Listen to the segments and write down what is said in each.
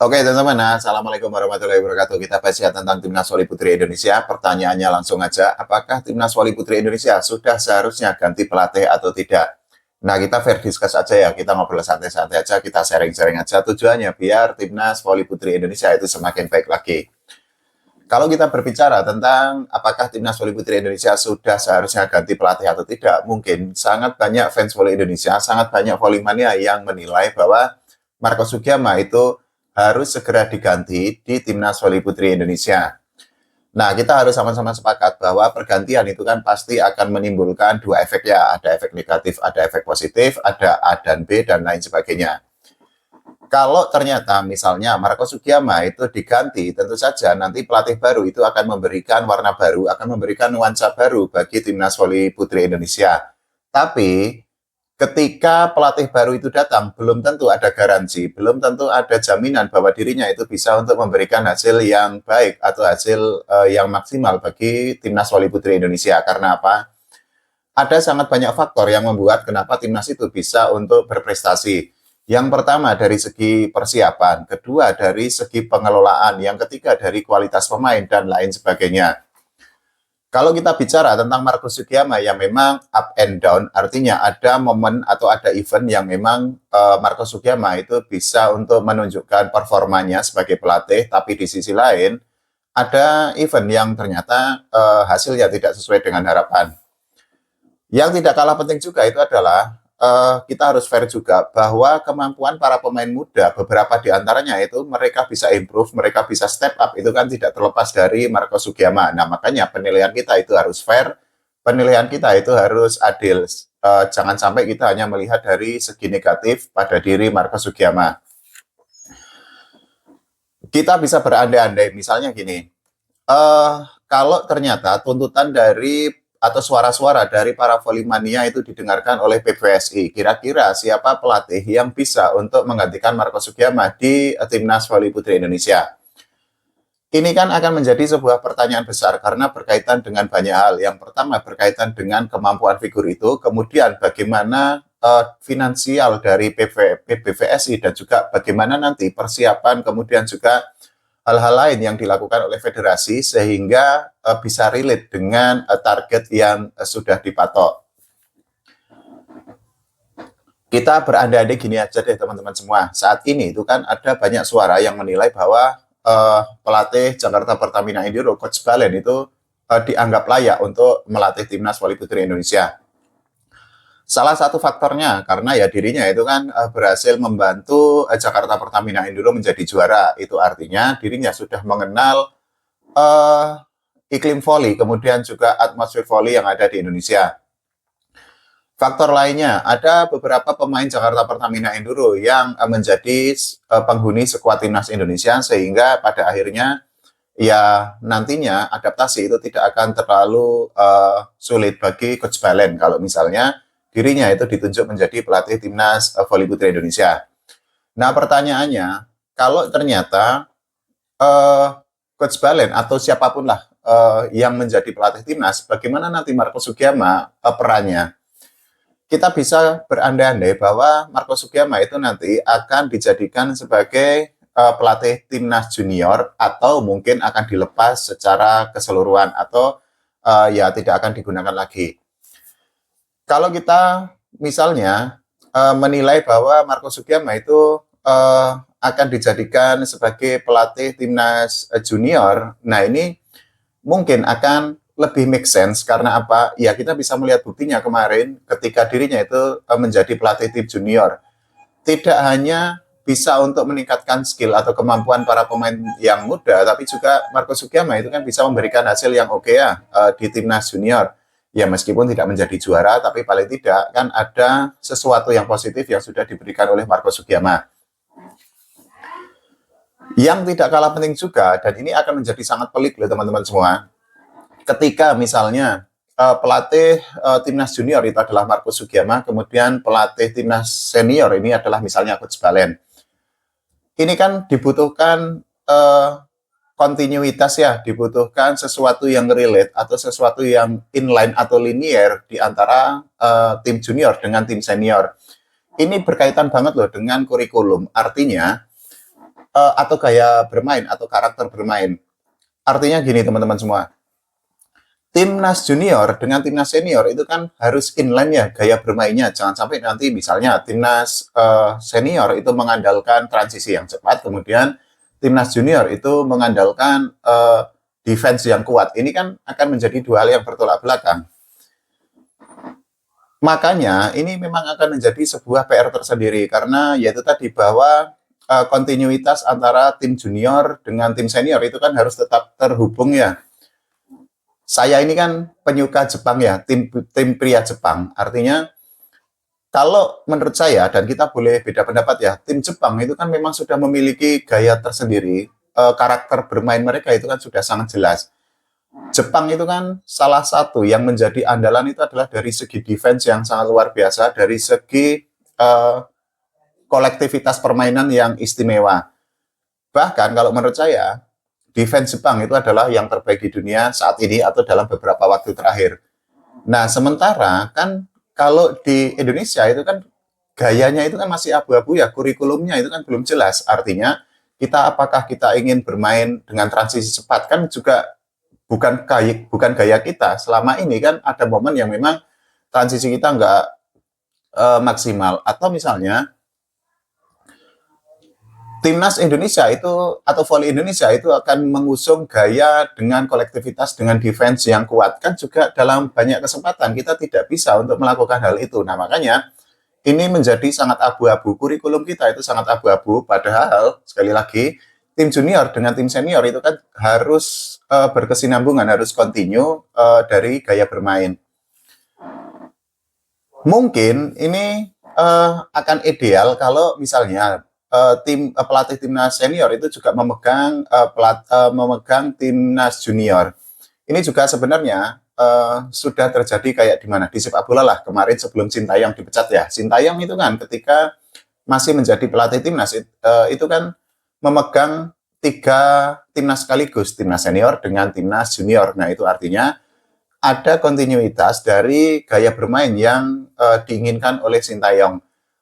Oke teman-teman, Assalamualaikum warahmatullahi wabarakatuh. Kita bahas ya tentang Timnas Voli Putri Indonesia. Pertanyaannya langsung aja, apakah Timnas Voli Putri Indonesia sudah seharusnya ganti pelatih atau tidak? Nah, kita fair discuss aja ya, kita ngobrol santai-santai aja, kita sharing-sharing aja. Tujuannya biar Timnas Voli Putri Indonesia itu semakin baik lagi. Kalau kita berbicara tentang apakah Timnas Voli Putri Indonesia sudah seharusnya ganti pelatih atau tidak, mungkin sangat banyak fans voli Indonesia, sangat banyak volley-mania yang menilai bahwa Marco Sugiyama itu harus segera diganti di Timnas Voli Putri Indonesia. Nah, kita harus sama-sama sepakat bahwa pergantian itu kan pasti akan menimbulkan dua efek ya. Ada efek negatif, ada efek positif, ada A dan B, dan lain sebagainya. Kalau ternyata misalnya Marco Sugiyama itu diganti, tentu saja nanti pelatih baru itu akan memberikan warna baru, akan memberikan nuansa baru bagi Timnas Voli Putri Indonesia. Tapi ketika pelatih baru itu datang, belum tentu ada garansi, belum tentu ada jaminan bahwa dirinya itu bisa untuk memberikan hasil yang baik atau hasil yang maksimal bagi Timnas Voli Putri Indonesia. Karena apa? Ada sangat banyak faktor yang membuat kenapa Timnas itu bisa untuk berprestasi. Yang pertama dari segi persiapan, kedua dari segi pengelolaan, yang ketiga dari kualitas pemain, dan lain sebagainya. Kalau kita bicara tentang Marco Sugiyama yang memang up and down, artinya ada momen atau ada event yang memang Marco Sugiyama itu bisa untuk menunjukkan performanya sebagai pelatih, tapi di sisi lain ada event yang ternyata hasilnya tidak sesuai dengan harapan. Yang tidak kalah penting juga itu adalah kita harus fair juga bahwa kemampuan para pemain muda, beberapa di antaranya itu mereka bisa improve, mereka bisa step up, itu kan tidak terlepas dari Marco Sugiyama. Nah, makanya penilaian kita itu harus fair, penilaian kita itu harus adil. Jangan sampai kita hanya melihat dari segi negatif pada diri Marco Sugiyama. Kita bisa berandai-andai, misalnya gini, kalau ternyata tuntutan dari atau suara-suara dari para volley-mania itu didengarkan oleh PBVSI. Kira-kira siapa pelatih yang bisa untuk menggantikan Marco Sugiyama di Timnas Voli Putri Indonesia? Ini kan akan menjadi sebuah pertanyaan besar karena berkaitan dengan banyak hal. Yang pertama berkaitan dengan kemampuan figur itu, kemudian bagaimana finansial dari PBVSI dan juga bagaimana nanti persiapan, kemudian juga hal-hal lain yang dilakukan oleh federasi sehingga bisa relate dengan target yang sudah dipatok. Kita berandai-andai gini aja deh teman-teman semua. Saat ini itu kan ada banyak suara yang menilai bahwa pelatih Jakarta Pertamina Enduro, Coach Balen itu dianggap layak untuk melatih Timnas Voli Putri Indonesia. Salah satu faktornya karena ya dirinya itu kan berhasil membantu Jakarta Pertamina Enduro menjadi juara. Itu artinya dirinya sudah mengenal iklim voli, kemudian juga atmosfer voli yang ada di Indonesia. Faktor lainnya, ada beberapa pemain Jakarta Pertamina Enduro yang menjadi penghuni skuad Timnas Indonesia sehingga pada akhirnya ya nantinya adaptasi itu tidak akan terlalu sulit bagi Coach Balen kalau misalnya dirinya itu ditunjuk menjadi pelatih Timnas Voli Putri Indonesia. Nah, pertanyaannya, kalau ternyata Coach Balen atau siapapun lah yang menjadi pelatih Timnas, bagaimana nanti Marco Sugiyama perannya? Kita bisa berandai-andai bahwa Marco Sugiyama itu nanti akan dijadikan sebagai pelatih Timnas Junior atau mungkin akan dilepas secara keseluruhan atau ya tidak akan digunakan lagi. Kalau kita misalnya menilai bahwa Marco Sugiyama itu akan dijadikan sebagai pelatih Timnas Junior, nah ini mungkin akan lebih make sense karena apa? Ya kita bisa melihat buktinya kemarin ketika dirinya itu menjadi pelatih tim junior. Tidak hanya bisa untuk meningkatkan skill atau kemampuan para pemain yang muda, tapi juga Marco Sugiyama itu kan bisa memberikan hasil yang oke ya di Timnas Junior. Ya meskipun tidak menjadi juara, tapi paling tidak kan ada sesuatu yang positif yang sudah diberikan oleh Marco Sugiyama. Yang tidak kalah penting juga, dan ini akan menjadi sangat pelik loh teman-teman semua, ketika misalnya pelatih Timnas Junior itu adalah Marco Sugiyama, kemudian pelatih Timnas Senior ini adalah misalnya Coach Balen. Ini kan dibutuhkan kontinuitas ya, dibutuhkan sesuatu yang relate atau sesuatu yang inline atau linear di antara tim junior dengan tim senior. Ini berkaitan banget loh dengan kurikulum. Artinya atau gaya bermain atau karakter bermain. Artinya gini teman-teman semua, timnas junior dengan timnas senior itu kan harus inline ya gaya bermainnya. Jangan sampai nanti misalnya timnas senior itu mengandalkan transisi yang cepat, kemudian timnas junior itu mengandalkan defense yang kuat. Ini kan akan menjadi dua hal yang bertolak belakang. Makanya ini memang akan menjadi sebuah PR tersendiri karena yaitu tadi bahwa kontinuitas antara tim junior dengan tim senior itu kan harus tetap terhubung ya. Saya ini kan penyuka Jepang ya, tim pria Jepang. Artinya kalau menurut saya dan kita boleh beda pendapat ya, tim Jepang itu kan memang sudah memiliki gaya tersendiri, karakter bermain mereka itu kan sudah sangat jelas. Jepang itu kan salah satu yang menjadi andalan itu adalah dari segi defense yang sangat luar biasa, dari segi kolektivitas permainan yang istimewa. Bahkan kalau menurut saya, defense Jepang itu adalah yang terbaik di dunia saat ini atau dalam beberapa waktu terakhir. Nah, sementara kan kalau di Indonesia itu kan gayanya itu kan masih abu-abu ya, kurikulumnya itu kan belum jelas. Artinya apakah kita ingin bermain dengan transisi cepat kan juga bukan gaya kita. Selama ini kan ada momen yang memang transisi kita nggak maksimal. Atau misalnya timnas Indonesia itu atau volley Indonesia itu akan mengusung gaya dengan kolektivitas dengan defense yang kuat kan juga dalam banyak kesempatan kita tidak bisa untuk melakukan hal itu. Nah, makanya ini menjadi sangat abu-abu, kurikulum kita itu sangat abu-abu, padahal sekali lagi tim junior dengan tim senior itu kan harus berkesinambungan, harus continue dari gaya bermain. Mungkin ini akan ideal kalau misalnya pelatih timnas senior itu juga memegang timnas junior. Ini juga sebenarnya sudah terjadi kayak di mana di sepak bola lah kemarin sebelum Sintayong dipecat ya. Sintayong itu kan ketika masih menjadi pelatih timnas itu kan memegang 3 timnas sekaligus, timnas senior dengan timnas junior. Nah, itu artinya ada kontinuitas dari gaya bermain yang diinginkan oleh Sintayong.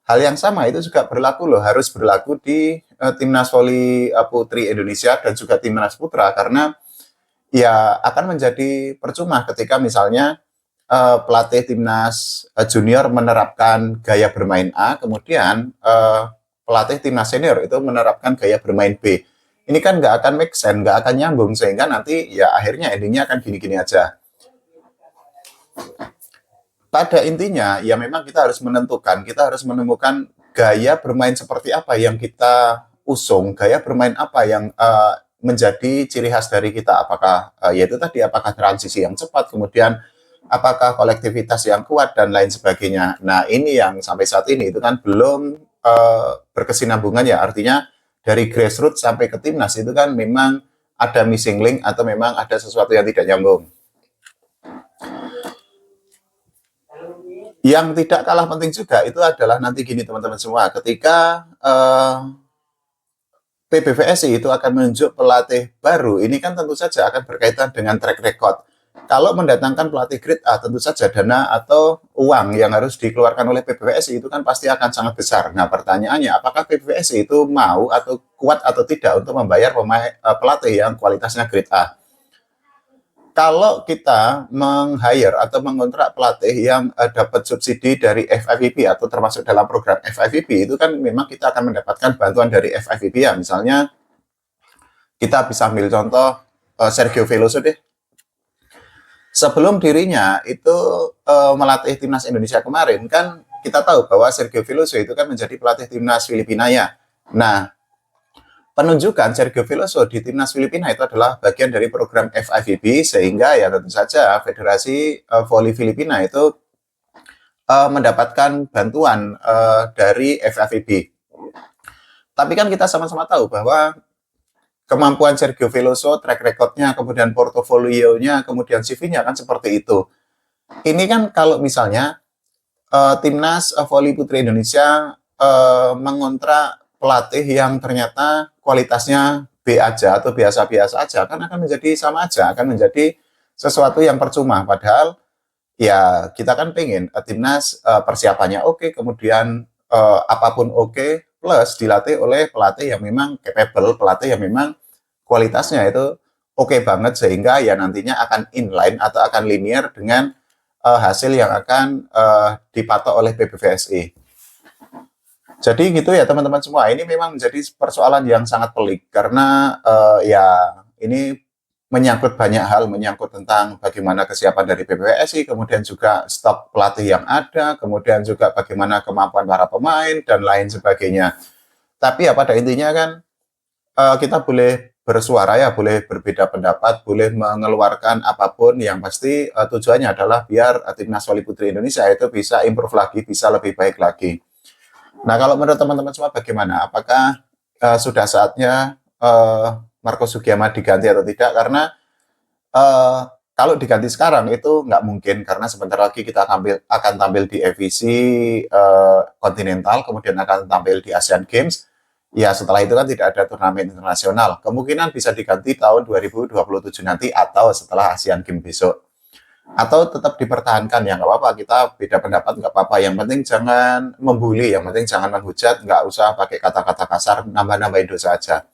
Hal yang sama itu juga berlaku loh, harus berlaku di timnas voli putri Indonesia dan juga timnas putra karena ya akan menjadi percuma ketika misalnya pelatih timnas junior menerapkan gaya bermain A, kemudian pelatih timnas senior itu menerapkan gaya bermain B. Ini kan nggak akan make sense, nggak akan nyambung sehingga nanti ya akhirnya endingnya akan gini-gini aja. Pada intinya, ya memang kita harus menentukan, kita harus menemukan gaya bermain seperti apa yang kita usung, gaya bermain apa yang menjadi ciri khas dari kita. Apakah, yaitu tadi, apakah transisi yang cepat, kemudian apakah kolektivitas yang kuat, dan lain sebagainya. Nah, ini yang sampai saat ini itu kan belum berkesinambungan ya, artinya dari grassroots sampai ke timnas itu kan memang ada missing link atau memang ada sesuatu yang tidak nyambung. Yang tidak kalah penting juga itu adalah nanti gini teman-teman semua, ketika PBVSI itu akan menunjuk pelatih baru, ini kan tentu saja akan berkaitan dengan track record. Kalau mendatangkan pelatih grade A, tentu saja dana atau uang yang harus dikeluarkan oleh PBVSI itu kan pasti akan sangat besar. Nah, pertanyaannya, apakah PBVSI itu mau atau kuat atau tidak untuk membayar pelatih yang kualitasnya grade A? Kalau kita meng-hire atau mengontrak pelatih yang dapat subsidi dari FIVB atau termasuk dalam program FIVB, itu kan memang kita akan mendapatkan bantuan dari FIVB ya. Misalnya kita bisa ambil contoh Sergio Veloso deh. Sebelum dirinya itu melatih timnas Indonesia kemarin, kan kita tahu bahwa Sergio Veloso itu kan menjadi pelatih timnas Filipina ya. Nah, penunjukan Sergio Veloso di timnas Filipina itu adalah bagian dari program FIVB sehingga ya tentu saja Federasi Voli Filipina itu mendapatkan bantuan dari FIVB. Tapi kan kita sama-sama tahu bahwa kemampuan Sergio Veloso, track record-nya, kemudian portofolionya, kemudian CV-nya kan seperti itu. Ini kan kalau misalnya timnas voli putri Indonesia mengontrak pelatih yang ternyata kualitasnya B aja atau biasa-biasa aja, kan akan menjadi sama aja, akan menjadi sesuatu yang percuma. Padahal ya kita kan pengen timnas persiapannya oke, kemudian apapun oke, plus dilatih oleh pelatih yang memang capable, pelatih yang memang kualitasnya itu oke banget sehingga ya nantinya akan inline atau akan linear dengan hasil yang akan dipatok oleh PBVSI. Jadi gitu ya teman-teman semua. Ini memang menjadi persoalan yang sangat pelik karena ya ini menyangkut banyak hal, menyangkut tentang bagaimana kesiapan dari PBVSI, kemudian juga stok pelatih yang ada, kemudian juga bagaimana kemampuan para pemain dan lain sebagainya. Tapi ya pada intinya kan kita boleh bersuara ya, boleh berbeda pendapat, boleh mengeluarkan apapun yang pasti tujuannya adalah biar timnas voli putri Indonesia itu bisa improve lagi, bisa lebih baik lagi. Nah, kalau menurut teman-teman semua bagaimana? Apakah sudah saatnya Marco Sugiyama diganti atau tidak? Karena kalau diganti sekarang itu nggak mungkin karena sebentar lagi kita akan tampil di EVC kontinental, kemudian akan tampil di Asian Games. Ya, setelah itu kan tidak ada turnamen internasional. Kemungkinan bisa diganti tahun 2027 nanti atau setelah Asian Games besok. Atau tetap dipertahankan, ya nggak apa-apa, kita beda pendapat nggak apa-apa. Yang penting jangan membuli, yang penting jangan menghujat, nggak usah pakai kata-kata kasar, nambah-nambahin dosa aja.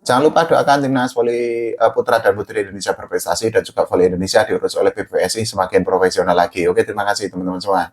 Jangan lupa doakan timnas voli putra dan putri Indonesia berprestasi dan juga voli Indonesia diurus oleh PBVSI semakin profesional lagi. Oke, terima kasih teman-teman semua.